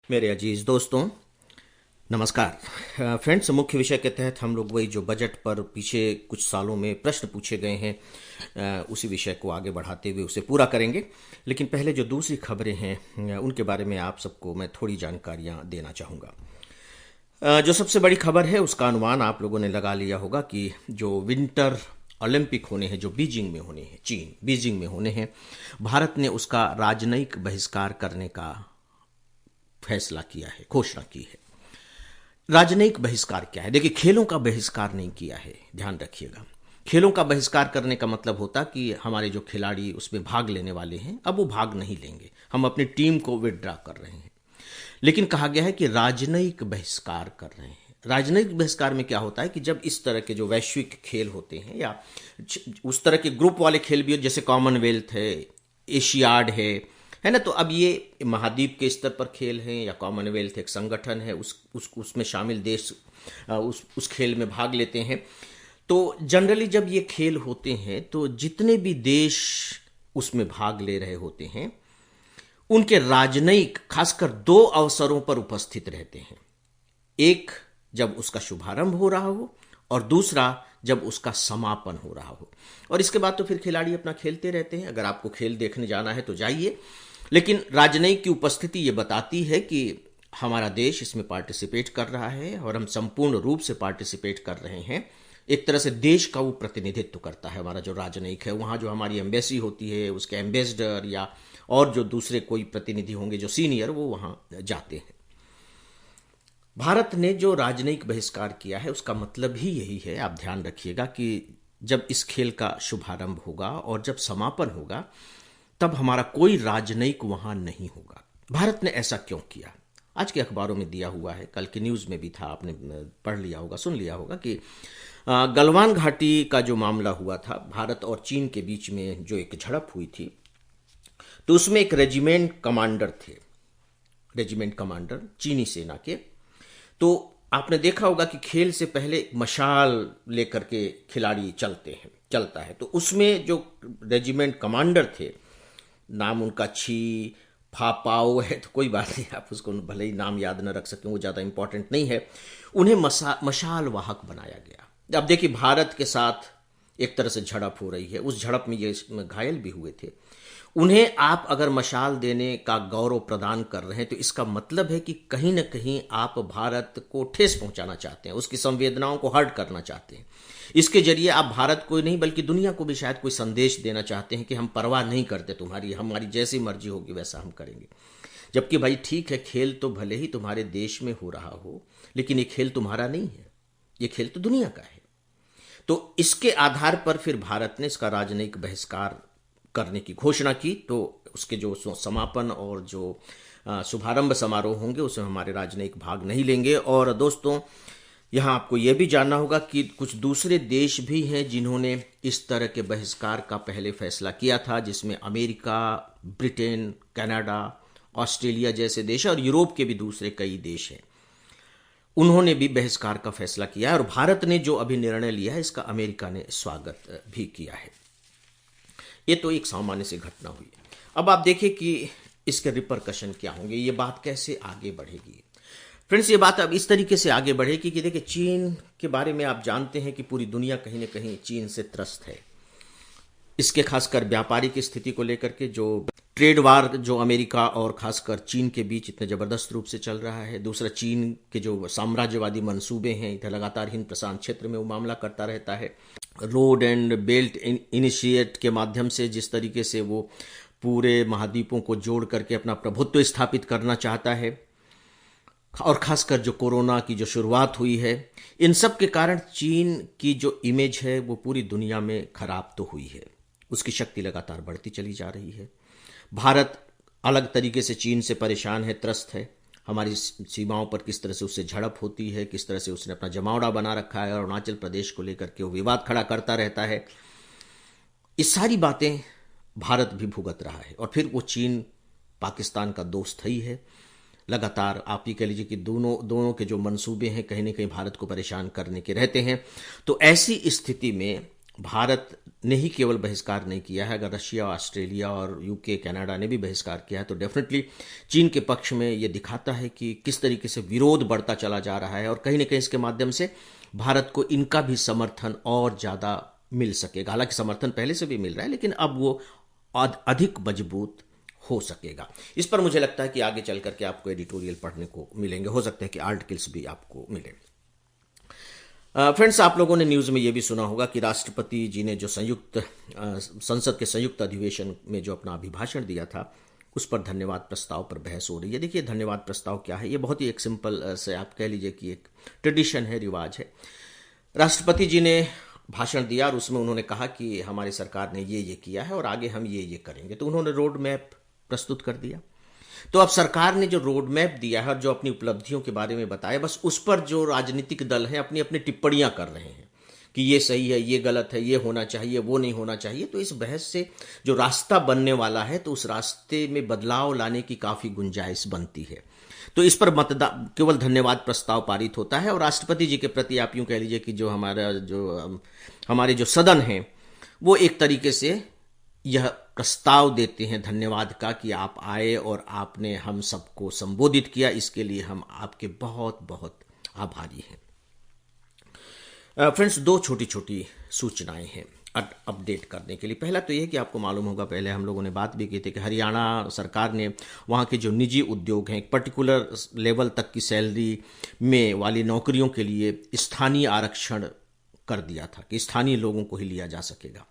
मेरे अजीज दोस्तों, नमस्कार। फ्रेंड्स, मुख्य विषय के तहत हम लोग वही जो बजट पर पीछे कुछ सालों में प्रश्न पूछे गए हैं, उसी विषय को आगे बढ़ाते हुए उसे पूरा करेंगे। लेकिन पहले जो दूसरी खबरें हैं उनके बारे में आप सबको मैं थोड़ी जानकारियां देना चाहूँगा। जो सबसे बड़ी खबर है उसका अनुमान आप लोगों ने लगा लिया होगा कि जो विंटर ओलंपिक होने हैं, जो बीजिंग में होने हैं, चीन बीजिंग में होने हैं, भारत ने उसका राजनयिक बहिष्कार करने का फैसला किया है, घोषणा की है। राजनयिक बहिष्कार क्या है? देखिए, खेलों का बहिष्कार नहीं किया है, ध्यान रखिएगा। खेलों का बहिष्कार करने का मतलब होता कि हमारे जो खिलाड़ी उसमें भाग लेने वाले हैं अब वो भाग नहीं लेंगे, हम अपनी टीम को विड्रॉ कर रहे हैं। लेकिन कहा गया है कि राजनयिक बहिष्कार कर रहे हैं। राजनयिक बहिष्कार में क्या होता है कि जब इस तरह के जो वैश्विक खेल होते हैं या उस तरह के ग्रुप वाले खेल भी हो, जैसे कॉमनवेल्थ है, एशियाड है ना, तो अब ये महाद्वीप के स्तर पर खेल हैं या कॉमनवेल्थ एक संगठन है, उसमें शामिल देश उस खेल में भाग लेते हैं। तो जनरली जब ये खेल होते हैं तो जितने भी देश उसमें भाग ले रहे होते हैं उनके राजनयिक खासकर दो अवसरों पर उपस्थित रहते हैं। एक जब उसका शुभारंभ हो रहा हो और दूसरा जब उसका समापन हो रहा हो। और इसके बाद तो फिर खिलाड़ी अपना खेलते रहते हैं। अगर आपको खेल देखने जाना है तो जाइए, लेकिन राजनयिक की उपस्थिति ये बताती है कि हमारा देश इसमें पार्टिसिपेट कर रहा है और हम संपूर्ण रूप से पार्टिसिपेट कर रहे हैं। एक तरह से देश का वो प्रतिनिधित्व करता है हमारा जो राजनयिक है। वहाँ जो हमारी एम्बेसी होती है, उसके एम्बेसडर या और जो दूसरे कोई प्रतिनिधि होंगे जो सीनियर, वो वहाँ जाते हैं। भारत ने जो राजनयिक बहिष्कार किया है उसका मतलब ही यही है, आप ध्यान रखिएगा, कि जब इस खेल का शुभारंभ होगा और जब समापन होगा तब हमारा कोई राजनयिक वहां नहीं होगा। भारत ने ऐसा क्यों किया? आज के अखबारों में दिया हुआ है, कल की न्यूज में भी था, आपने पढ़ लिया होगा, सुन लिया होगा कि गलवान घाटी का जो मामला हुआ था, भारत और चीन के बीच में जो एक झड़प हुई थी, तो उसमें एक रेजिमेंट कमांडर थे, रेजिमेंट कमांडर चीनी सेना के। तो आपने देखा होगा कि खेल से पहले मशाल लेकर के खिलाड़ी चलता है। तो उसमें जो रेजिमेंट कमांडर थे, नाम उनका छी फापाओ है, तो कोई बात नहीं, आप उसको भले ही नाम याद न रख सकें, वो ज़्यादा इंपॉर्टेंट नहीं है। उन्हें मशाल वाहक बनाया गया। अब देखिए, भारत के साथ एक तरह से झड़प हो रही है, उस झड़प में ये घायल भी हुए थे। उन्हें आप अगर मशाल देने का गौरव प्रदान कर रहे हैं तो इसका मतलब है कि कहीं ना कहीं आप भारत को ठेस पहुंचाना चाहते हैं, उसकी संवेदनाओं को हर्ट करना चाहते हैं। इसके जरिए आप भारत को नहीं बल्कि दुनिया को भी शायद कोई संदेश देना चाहते हैं कि हम परवाह नहीं करते तुम्हारी, हमारी जैसी मर्जी होगी वैसा हम करेंगे। जबकि भाई ठीक है, खेल तो भले ही तुम्हारे देश में हो रहा हो, लेकिन ये खेल तुम्हारा नहीं है, ये खेल तो दुनिया का है। तो इसके आधार पर फिर भारत ने इसका राजनयिक बहिष्कार करने की घोषणा की। तो उसके जो समापन और जो शुभारंभ समारोह होंगे उसमें हमारे राजनयिक भाग नहीं लेंगे। और दोस्तों, यहाँ आपको यह भी जानना होगा कि कुछ दूसरे देश भी हैं जिन्होंने इस तरह के बहिष्कार का पहले फैसला किया था, जिसमें अमेरिका, ब्रिटेन, कनाडा, ऑस्ट्रेलिया जैसे देश और यूरोप के भी दूसरे कई देश हैं। उन्होंने भी बहिष्कार का फैसला किया है और भारत ने जो अभी निर्णय लिया है इसका अमेरिका ने स्वागत भी किया है। ये तो एक सामान्य सी घटना हुई। अब आप देखिए कि इसके रिपरकशन क्या होंगे, ये बात कैसे आगे बढ़ेगी। फ्रेंड्स, ये बात अब इस तरीके से आगे बढ़ेगी कि देखिए, चीन के बारे में आप जानते हैं कि पूरी दुनिया कहीं ना कहीं चीन से त्रस्त है। इसके खासकर व्यापारिक स्थिति को लेकर के जो ट्रेड वार जो अमेरिका और खासकर चीन के बीच इतने जबरदस्त रूप से चल रहा है। दूसरा, चीन के जो साम्राज्यवादी मंसूबे हैं, इधर लगातार हिंद प्रशांत क्षेत्र में वो मामला करता रहता है। रोड एंड बेल्ट इनिशिएट के माध्यम से जिस तरीके से वो पूरे महाद्वीपों को जोड़ करके अपना प्रभुत्व स्थापित करना चाहता है, और खासकर जो कोरोना की जो शुरुआत हुई है, इन सब के कारण चीन की जो इमेज है वो पूरी दुनिया में खराब तो हुई है, उसकी शक्ति लगातार बढ़ती चली जा रही है। भारत अलग तरीके से चीन से परेशान है, त्रस्त है। हमारी सीमाओं पर किस तरह से उससे झड़प होती है, किस तरह से उसने अपना जमावड़ा बना रखा है और अरुणाचल प्रदेश को लेकर के वो विवाद खड़ा करता रहता है। ये सारी बातें भारत भी भुगत रहा है। और फिर वो चीन पाकिस्तान का दोस्त ही है। लगातार आप ही कह लीजिए कि दोनों के जो मंसूबे हैं कहीं ना कहीं भारत को परेशान करने के रहते हैं। तो ऐसी स्थिति में भारत ने ही केवल बहिष्कार नहीं किया है, अगर रशिया, ऑस्ट्रेलिया और यूके, कनाडा ने भी बहिष्कार किया है तो डेफिनेटली चीन के पक्ष में ये दिखाता है कि किस तरीके से विरोध बढ़ता चला जा रहा है और कहीं ना कहीं इसके माध्यम से भारत को इनका भी समर्थन और ज़्यादा मिल सकेगा। हालांकि समर्थन पहले से भी मिल रहा है लेकिन अब वो अधिक मजबूत हो सकेगा। इस पर मुझे लगता है कि आगे चल करके आपको एडिटोरियल पढ़ने को मिलेंगे, हो सकता है कि आर्टिकल्स भी आपको मिले। फ्रेंड्स, आप लोगों ने न्यूज़ में ये भी सुना होगा कि राष्ट्रपति जी ने जो संसद के संयुक्त अधिवेशन में जो अपना अभिभाषण दिया था उस पर धन्यवाद प्रस्ताव पर बहस हो रही है। देखिए, धन्यवाद प्रस्ताव क्या है? ये बहुत ही एक सिंपल से आप कह लीजिए कि एक ट्रेडिशन है, रिवाज है। राष्ट्रपति जी ने भाषण दिया और उसमें उन्होंने कहा कि हमारी सरकार ने ये किया है और आगे हम ये करेंगे। तो उन्होंने रोड मैप प्रस्तुत कर दिया। तो अब सरकार ने जो रोड मैप दिया है और जो अपनी उपलब्धियों के बारे में बताया, बस उस पर जो राजनीतिक दल हैं अपनी अपनी टिप्पणियां कर रहे हैं कि ये सही है, ये गलत है, ये होना चाहिए, वो नहीं होना चाहिए। तो इस बहस से जो रास्ता बनने वाला है तो उस रास्ते में बदलाव लाने की काफ़ी गुंजाइश बनती है। तो इस पर केवल धन्यवाद प्रस्ताव पारित होता है और राष्ट्रपति जी के प्रति आप यूँ कह लीजिए कि जो हमारे जो सदन हैं वो एक तरीके से यह प्रस्ताव देते हैं धन्यवाद का कि आप आए और आपने हम सबको संबोधित किया, इसके लिए हम आपके बहुत बहुत आभारी हैं। फ्रेंड्स, दो छोटी छोटी सूचनाएं हैं अपडेट करने के लिए। पहला तो यह कि आपको मालूम होगा, पहले हम लोगों ने बात भी की थी कि हरियाणा सरकार ने वहाँ के जो निजी उद्योग हैं, एक पर्टिकुलर लेवल तक की सैलरी में वाली नौकरियों के लिए स्थानीय आरक्षण कर दिया था कि स्थानीय लोगों को ही लिया जा सकेगा।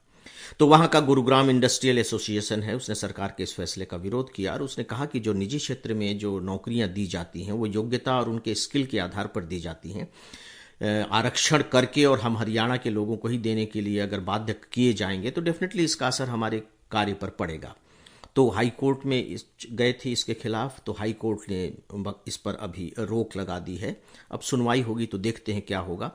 तो वहाँ का गुरुग्राम इंडस्ट्रियल एसोसिएशन है, उसने सरकार के इस फैसले का विरोध किया और उसने कहा कि जो निजी क्षेत्र में जो नौकरियाँ दी जाती हैं वो योग्यता और उनके स्किल के आधार पर दी जाती हैं। आरक्षण करके और हम हरियाणा के लोगों को ही देने के लिए अगर बाध्य किए जाएंगे तो डेफिनेटली इसका असर हमारे कार्य पर पड़ेगा। तो हाई कोर्ट में गए थे इसके खिलाफ, तो हाई कोर्ट ने इस पर अभी रोक लगा दी है। अब सुनवाई होगी तो देखते हैं क्या होगा।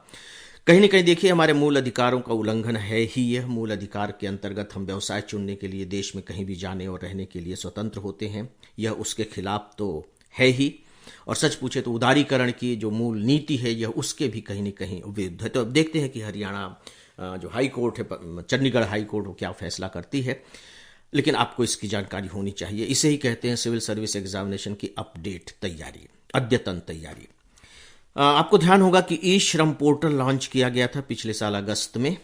कहीं ना कहीं देखिए, हमारे मूल अधिकारों का उल्लंघन है ही। यह मूल अधिकार के अंतर्गत हम व्यवसाय चुनने के लिए देश में कहीं भी जाने और रहने के लिए स्वतंत्र होते हैं, यह उसके खिलाफ तो है ही। और सच पूछे तो उदारीकरण की जो मूल नीति है यह उसके भी कहीं न कहीं विरुद्ध है। तो अब देखते हैं कि हरियाणा जो हाई कोर्ट है, चंडीगढ़ हाई कोर्ट, वो क्या फैसला करती है। लेकिन आपको इसकी जानकारी होनी चाहिए। इसे ही कहते हैं सिविल सर्विस एग्जामिनेशन की अपडेट तैयारी, अद्यतन तैयारी। आपको ध्यान होगा कि ई श्रम पोर्टल लॉन्च किया गया था पिछले साल अगस्त में।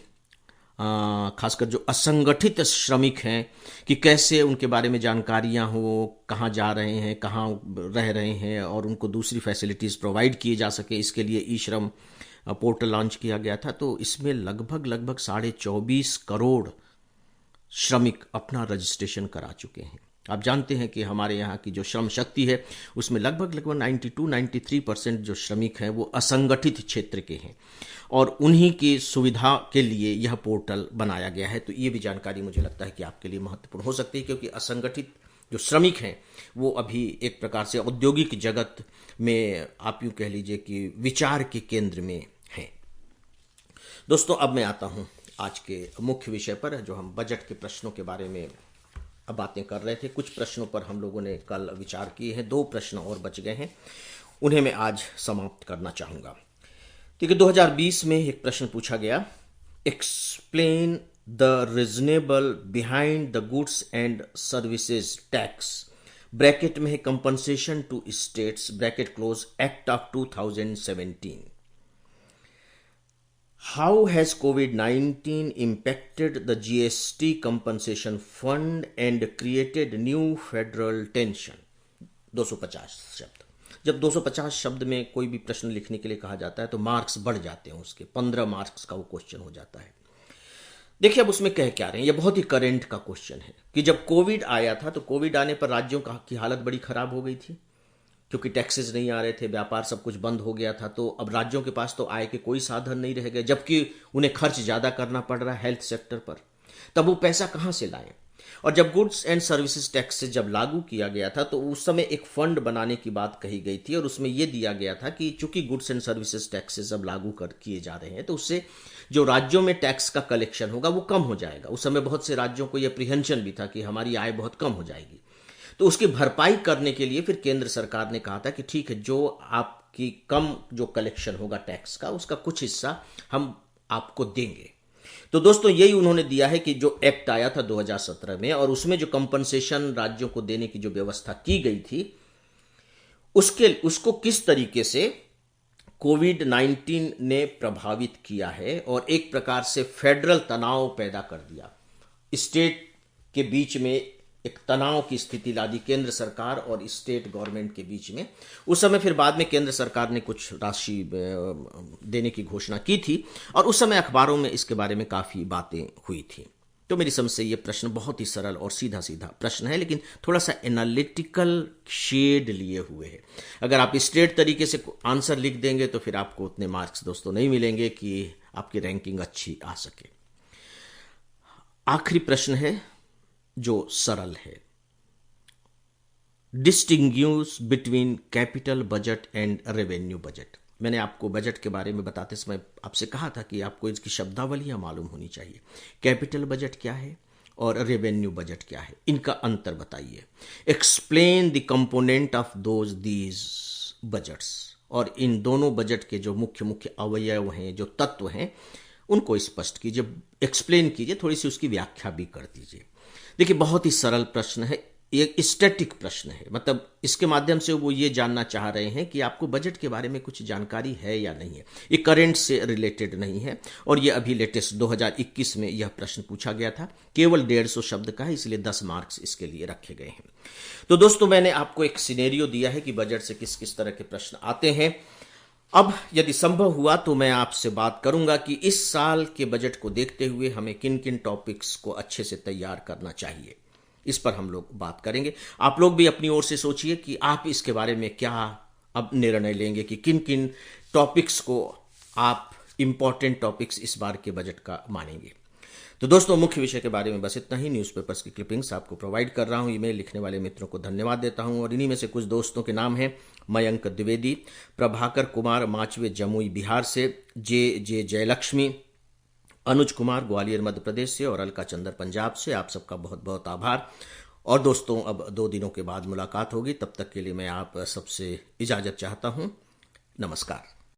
खासकर जो असंगठित श्रमिक हैं कि कैसे उनके बारे में जानकारियां हो, कहाँ जा रहे हैं, कहाँ रह रहे हैं और उनको दूसरी फैसिलिटीज़ प्रोवाइड किए जा सके, इसके लिए ई श्रम पोर्टल लॉन्च किया गया था। तो इसमें लगभग 24.25 करोड़ श्रमिक अपना रजिस्ट्रेशन करा चुके हैं। आप जानते हैं कि हमारे यहाँ की जो श्रम शक्ति है उसमें लगभग 92-93% जो श्रमिक हैं वो असंगठित क्षेत्र के हैं और उन्हीं की सुविधा के लिए यह पोर्टल बनाया गया है। तो ये भी जानकारी मुझे लगता है कि आपके लिए महत्वपूर्ण हो सकती है, क्योंकि असंगठित जो श्रमिक हैं वो अभी एक प्रकार से औद्योगिक जगत में आप यूँ कह लीजिए कि विचार के केंद्र में हैं। दोस्तों, अब मैं आता हूँ आज के मुख्य विषय पर, जो हम बजट के प्रश्नों के बारे में अब बातें कर रहे थे। कुछ प्रश्नों पर हम लोगों ने कल विचार किए हैं, 2 प्रश्न और बच गए हैं, उन्हें मैं आज समाप्त करना चाहूँगा। ठीक है, 2020 में एक प्रश्न पूछा गया, explain the reasonable behind the goods and services tax, bracket में है compensation to states, bracket close, act of 2017। How has COVID-19 impacted the GST compensation fund and created new federal tension? 250 शब्द। जब 250 शब्द में कोई भी प्रश्न लिखने के लिए कहा जाता है तो मार्क्स बढ़ जाते हैं, उसके 15 मार्क्स का वो क्वेश्चन हो जाता है। देखिए, अब उसमें कह क्या रहे हैं, ये बहुत ही करंट का क्वेश्चन है कि जब कोविड आया था तो कोविड आने पर राज्यों की हालत बड़ी खराब हो गई थी, क्योंकि टैक्सेस नहीं आ रहे थे, व्यापार सब कुछ बंद हो गया था। तो अब राज्यों के पास तो आय के कोई साधन नहीं रह गए, जबकि उन्हें खर्च ज़्यादा करना पड़ रहा है हेल्थ सेक्टर पर। तब वो पैसा कहाँ से लाएं? और जब गुड्स एंड सर्विसेज टैक्स जब लागू किया गया था तो उस समय एक फंड बनाने की बात कही गई थी और उसमें यह दिया गया था कि चूंकि गुड्स एंड सर्विसेज टैक्सेस अब लागू किए जा रहे हैं तो उससे जो राज्यों में टैक्स का कलेक्शन होगा वो कम हो जाएगा। उस समय बहुत से राज्यों को यह अप्रीहेंशन भी था कि हमारी आय बहुत कम हो जाएगी। तो उसकी भरपाई करने के लिए फिर केंद्र सरकार ने कहा था कि ठीक है, जो आपकी कम जो कलेक्शन होगा टैक्स का, उसका कुछ हिस्सा हम आपको देंगे। तो दोस्तों यही उन्होंने दिया है कि जो एक्ट आया था 2017 में और उसमें जो कंपनसेशन राज्यों को देने की जो व्यवस्था की गई थी उसको किस तरीके से कोविड 19 ने प्रभावित किया है और एक प्रकार से फेडरल तनाव पैदा कर दिया, स्टेट के बीच में एक तनाव की स्थिति ला दी केंद्र सरकार और स्टेट गवर्नमेंट के बीच में। उस समय फिर बाद में केंद्र सरकार ने कुछ राशि देने की घोषणा की थी और उस समय अखबारों में इसके बारे में काफ़ी बातें हुई थी। तो मेरी समझ से ये प्रश्न बहुत ही सरल और सीधा सीधा प्रश्न है, लेकिन थोड़ा सा एनालिटिकल शेड लिए हुए है। अगर आप स्ट्रेट तरीके से आंसर लिख देंगे तो फिर आपको उतने मार्क्स दोस्तों नहीं मिलेंगे कि आपकी रैंकिंग अच्छी आ सके। आखिरी प्रश्न है जो सरल है, distinguish between capital budget and revenue budget. मैंने आपको बजट के बारे में बताते समय आपसे कहा था कि आपको इसकी शब्दावलियां मालूम होनी चाहिए। कैपिटल बजट क्या है और रेवेन्यू बजट क्या है, इनका अंतर बताइए। Explain the component of these budgets. और इन दोनों बजट के जो मुख्य मुख्य अवयव हैं, जो तत्व हैं, उनको स्पष्ट कीजिए, एक्सप्लेन कीजिए, थोड़ी सी उसकी व्याख्या भी कर दीजिए। देखिए बहुत ही सरल प्रश्न है, एक स्टैटिक प्रश्न है, मतलब इसके माध्यम से वो ये जानना चाह रहे हैं कि आपको बजट के बारे में कुछ जानकारी है या नहीं है। ये करंट से रिलेटेड नहीं है और ये अभी लेटेस्ट 2021 में यह प्रश्न पूछा गया था। केवल 150 शब्द का है, इसलिए 10 मार्क्स इसके लिए रखे गए हैं। तो दोस्तों मैंने आपको एक सिनेरियो दिया है कि बजट से किस किस तरह के प्रश्न आते हैं। अब यदि संभव हुआ तो मैं आपसे बात करूंगा कि इस साल के बजट को देखते हुए हमें किन किन टॉपिक्स को अच्छे से तैयार करना चाहिए, इस पर हम लोग बात करेंगे। आप लोग भी अपनी ओर से सोचिए कि आप इसके बारे में क्या अब निर्णय लेंगे कि किन किन टॉपिक्स को आप इंपॉर्टेंट टॉपिक्स इस बार के बजट का मानेंगे। तो दोस्तों मुख्य विषय के बारे में बस इतना ही। न्यूज़पेपर्स की क्लिपिंग्स आपको प्रोवाइड कर रहा हूं। ईमेल लिखने वाले मित्रों को धन्यवाद देता हूं और इन्हीं में से कुछ दोस्तों के नाम हैं: मयंक द्विवेदी, प्रभाकर कुमार माचवे जमुई बिहार से, जे जयलक्ष्मी, अनुज कुमार ग्वालियर मध्य प्रदेश से और अलका चंदर पंजाब से। आप सबका बहुत बहुत आभार। और दोस्तों अब 2 दिनों के बाद मुलाकात होगी, तब तक के लिए मैं आप सबसे इजाज़त चाहता हूँ। नमस्कार।